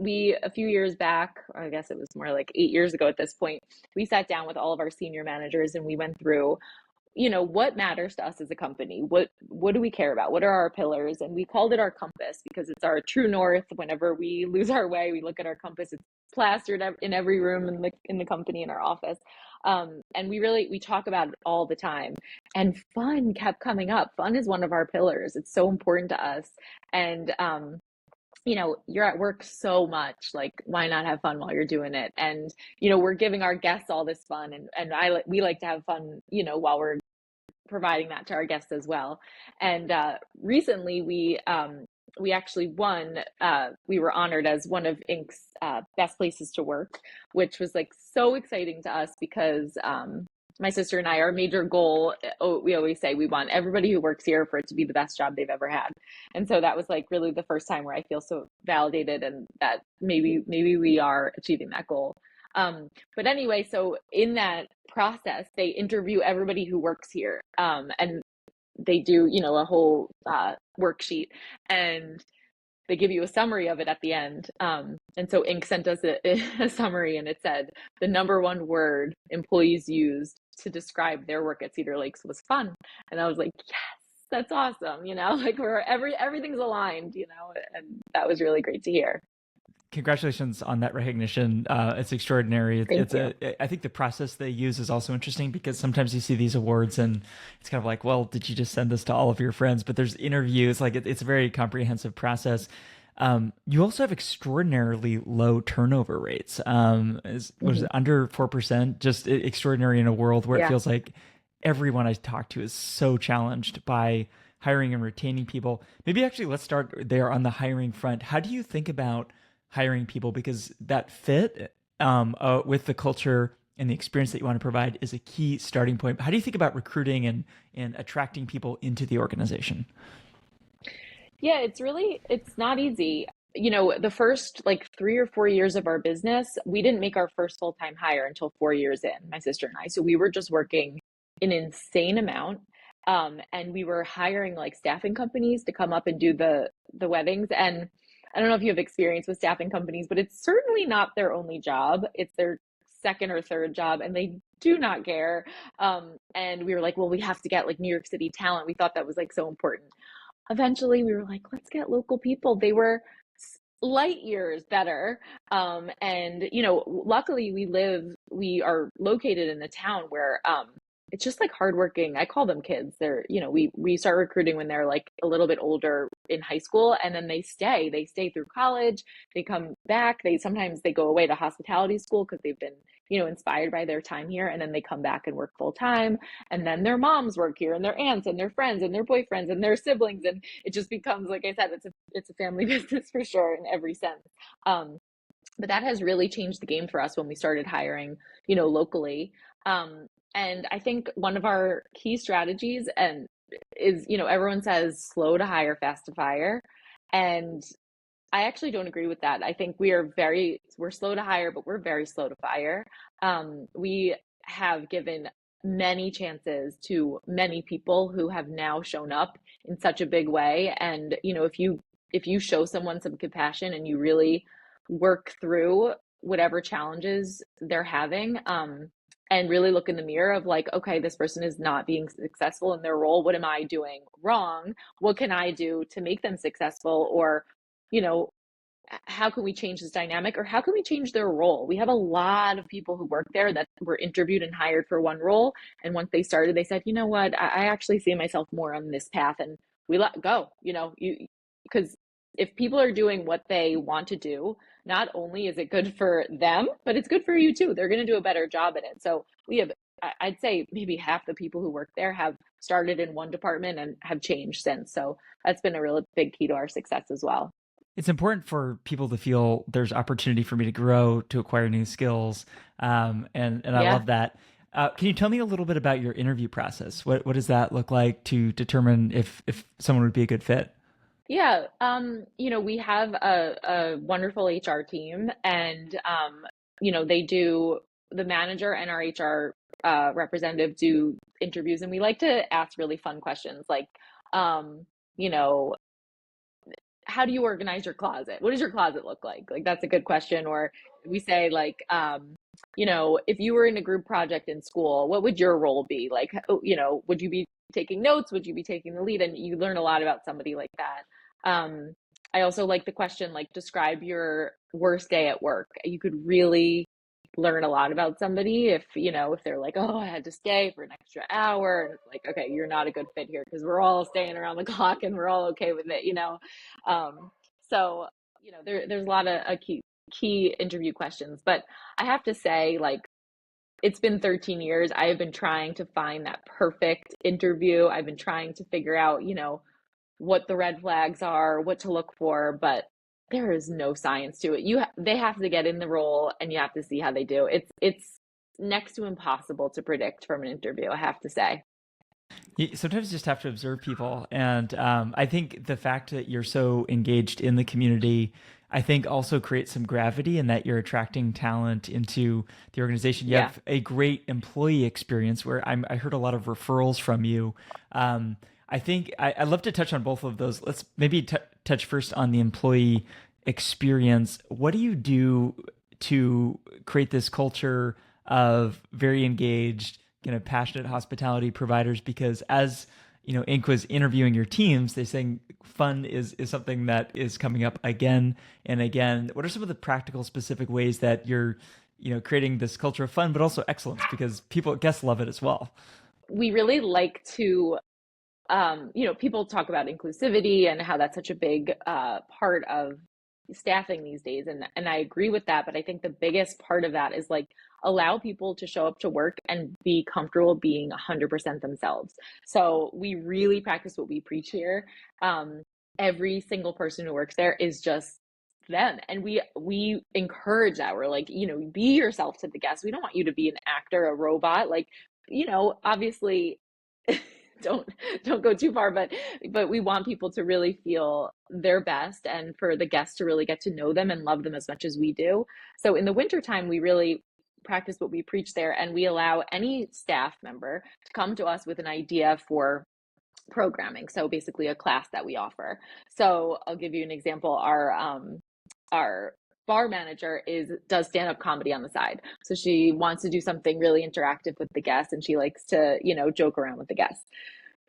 a few years back, or I guess it was more like 8 years ago at this point, we sat down with all of our senior managers and we went through, what matters to us as a company? What do we care about? What are our pillars? And we called it our compass because it's our true north. Whenever we lose our way, we look at our compass. It's plastered in every room in the company, in our office. And we talk about it all the time. And fun kept coming up. Fun is one of our pillars. It's so important to us. And you're at work so much, like why not have fun while you're doing it? And we're giving our guests all this fun, and we like to have fun, while we're providing that to our guests as well. And recently we actually won. We were honored as one of Inc.'s best places to work, which was like so exciting to us because my sister and I, our major goal, we always say we want everybody who works here for it to be the best job they've ever had. And so that was like really the first time where I feel so validated and that maybe we are achieving that goal. But anyway, so in that process, they interview everybody who works here, and they do, a whole worksheet, and they give you a summary of it at the end. And so Inc. sent us a summary, and it said the number one word employees used to describe their work at Cedar Lakes was fun. And I was like, yes, that's awesome. Like everything's aligned, and that was really great to hear. Congratulations on that recognition. It's extraordinary. Thank you. I think the process they use is also interesting because sometimes you see these awards and it's kind of like, well, did you just send this to all of your friends? But there's interviews, like it's a very comprehensive process. You also have extraordinarily low turnover rates. Was it under 4%? Just extraordinary in a world where it feels like everyone I talk to is so challenged by hiring and retaining people. Maybe actually let's start there on the hiring front. How do you think about hiring people, because that fit with the culture and the experience that you want to provide is a key starting point? How do you think about recruiting and attracting people into the organization? Yeah, it's not easy. The first like 3 or 4 years of our business, we didn't make our first full-time hire until 4 years in, my sister and I. So we were just working an insane amount. And we were hiring like staffing companies to come up and do the weddings. And I don't know if you have experience with staffing companies, but it's certainly not their only job. It's their second or third job, and they do not care. And we were like, well, we have to get like New York City talent. We thought that was like so important. Eventually, we were like, let's get local people. They were light years better. And luckily we are located in a town where it's just like hardworking. I call them kids. They're, we start recruiting when they're like a little bit older in high school, and then they stay through college. They come back. Sometimes they go away to hospitality school because they've been, inspired by their time here. And then they come back and work full time. And then their moms work here, and their aunts and their friends and their boyfriends and their siblings. And it just becomes, like I said, it's a family business for sure in every sense. But that has really changed the game for us when we started hiring, locally. And I think one of our key strategies is, everyone says slow to hire, fast to fire. And I actually don't agree with that. I think we're slow to hire, but we're very slow to fire. We have given many chances to many people who have now shown up in such a big way. And, if you show someone some compassion and you really work through whatever challenges they're having, and really look in the mirror of like, okay, this person is not being successful in their role. What am I doing wrong? What can I do to make them successful? Or, how can we change this dynamic, or how can we change their role? We have a lot of people who work there that were interviewed and hired for one role. And once they started, they said, you know what, I actually see myself more on this path. And we let go, because if people are doing what they want to do, not only is it good for them, but it's good for you too. They're going to do a better job at it. So I'd say maybe half the people who work there have started in one department and have changed since. So that's been a really big key to our success as well. It's important for people to feel there's opportunity for me to grow, to acquire new skills. And I love that. Can you tell me a little bit about your interview process? What does that look like to determine if someone would be a good fit? Yeah, we have a wonderful HR team, and the manager and our HR representative do interviews, and we like to ask really fun questions like, how do you organize your closet? What does your closet look like? Like that's a good question. Or we say like, if you were in a group project in school, what would your role be? Like, would you be taking notes? Would you be taking the lead? And you learn a lot about somebody like that. I also like the question, like, describe your worst day at work. You could really learn a lot about somebody if they're like, oh, I had to stay for an extra hour. And it's like, okay, you're not a good fit here because we're all staying around the clock and we're all okay with it. Um, so, there's a lot of key interview questions, but I have to say, like, it's been 13 years. I have been trying to find that perfect interview. I've been trying to figure out, what the red flags are, what to look for, but there is no science to it. They have to get in the role and you have to see how they do. It's next to impossible to predict from an interview, I have to say. You sometimes just have to observe people. And I think the fact that you're so engaged in the community, I think also creates some gravity in that you're attracting talent into the organization. You Yeah. have a great employee experience where I heard a lot of referrals from you. I think I'd love to touch on both of those. Let's maybe touch first on the employee experience. What do you do to create this culture of very engaged, passionate hospitality providers? Because as Inc was interviewing your teams, they saying fun is something that is coming up again and again. What are some of the practical, specific ways that you're, creating this culture of fun, but also excellence? Because guests love it as well. We really like to people talk about inclusivity and how that's such a big part of staffing these days. And I agree with that. But I think the biggest part of that is like allow people to show up to work and be comfortable being 100% themselves. So we really practice what we preach here. Every single person who works there is just them, and we encourage that. We're like, be yourself to the guests. We don't want you to be an actor, a robot. Like, obviously don't don't go too far, but we want people to really feel their best and for the guests to really get to know them and love them as much as we do. So in the wintertime, we really practice what we preach there, and we allow any staff member to come to us with an idea for programming. So basically a class that we offer. So I'll give you an example. Our bar manager does stand-up comedy on the side. So she wants to do something really interactive with the guests, and she likes to, joke around with the guests.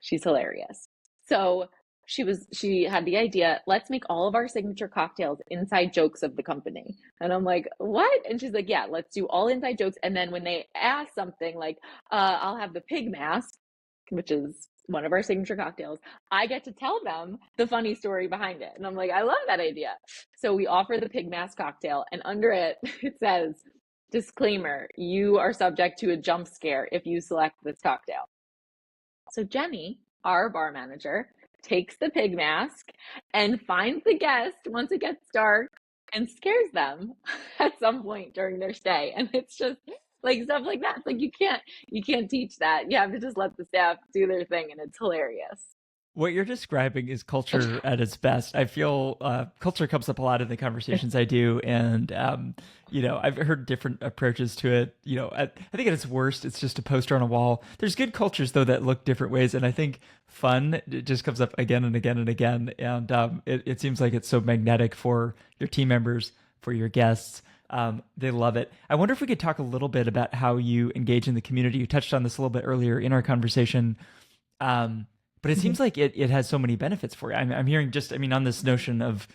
She's hilarious. So she had the idea, let's make all of our signature cocktails inside jokes of the company. And I'm like, what? And she's like, yeah, let's do all inside jokes. And then when they ask something like, I'll have the pig mask, which is one of our signature cocktails, I get to tell them the funny story behind it. And I'm like, I love that idea. So we offer the pig mask cocktail, and under it, it says, disclaimer, you are subject to a jump scare if you select this cocktail. So Jenny, our bar manager, takes the pig mask and finds the guest once it gets dark and scares them at some point during their stay. And it's just like stuff like that. It's like you can't teach that. You have to just let the staff do their thing, and it's hilarious. What you're describing is culture at its best. I feel culture comes up a lot in the conversations I do, and I've heard different approaches to it. I think at its worst, it's just a poster on a wall. There's good cultures though that look different ways, and I think fun it just comes up again and again and again, and it seems like it's so magnetic for your team members, for your guests. They love it. I wonder if we could talk a little bit about how you engage in the community. You touched on this a little bit earlier in our conversation. But it seems like it has so many benefits for you. I'm hearing on this notion of,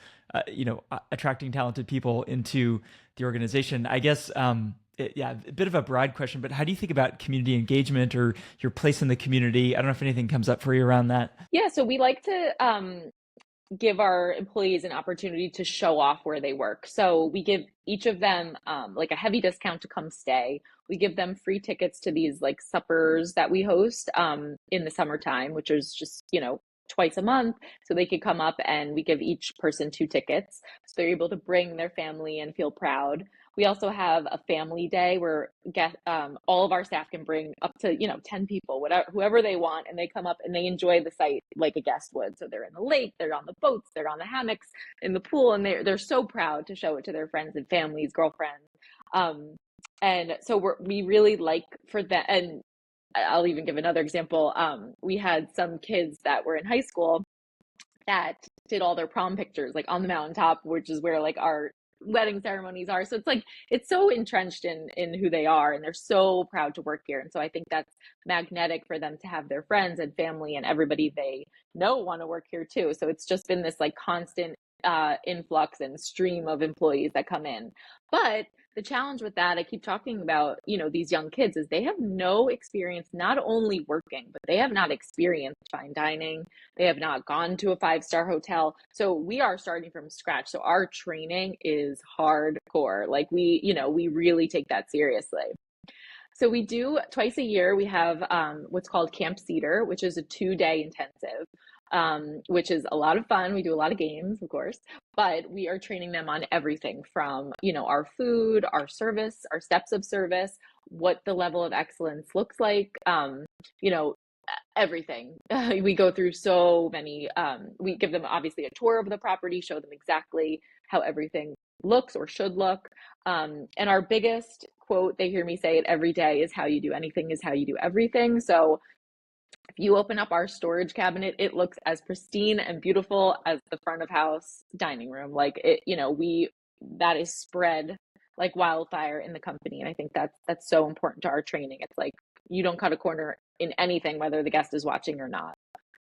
attracting talented people into the organization. I guess, a bit of a broad question, but how do you think about community engagement or your place in the community? I don't know if anything comes up for you around that. Yeah, so we like to give our employees an opportunity to show off where they work. So we give each of them like a heavy discount to come stay. We give them free tickets to these like suppers that we host in the summertime, which is just, twice a month. So they could come up, and we give each person 2 tickets. So they're able to bring their family and feel proud. We also have a family day where all of our staff can bring up to 10 people, whatever, whoever they want, and they come up and they enjoy the site like a guest would. So they're in the lake, they're on the boats, they're on the hammocks, in the pool, and they're so proud to show it to their friends and families, girlfriends. And so we really like for that. And I'll even give another example. We had some kids that were in high school that did all their prom pictures like on the mountaintop, which is where like our wedding ceremonies are. So it's like it's so entrenched in who they are, and they're so proud to work here. And so I think that's magnetic for them to have their friends and family and everybody they know want to work here too. So it's just been this like constant influx and stream of employees that come in. But the challenge with that, I keep talking about, these young kids is they have no experience not only working, but they have not experienced fine dining. They have not gone to a five-star hotel. So we are starting from scratch. So our training is hardcore. Like we really take that seriously. So we do twice a year, we have what's called Camp Cedar, which is a 2-day intensive, which is a lot of fun. We do a lot of games, of course, but we are training them on everything from, our food, our service, our steps of service, what the level of excellence looks like, you know, everything. We go through so many, we give them obviously a tour of the property, show them exactly how everything looks or should look. And our biggest quote, they hear me say it every day, is how you do anything is how you do everything. So if you open up our storage cabinet, it looks as pristine and beautiful as the front of house dining room. Like it, that is spread like wildfire in the company. And I think that's so important to our training. It's like you don't cut a corner in anything, whether the guest is watching or not.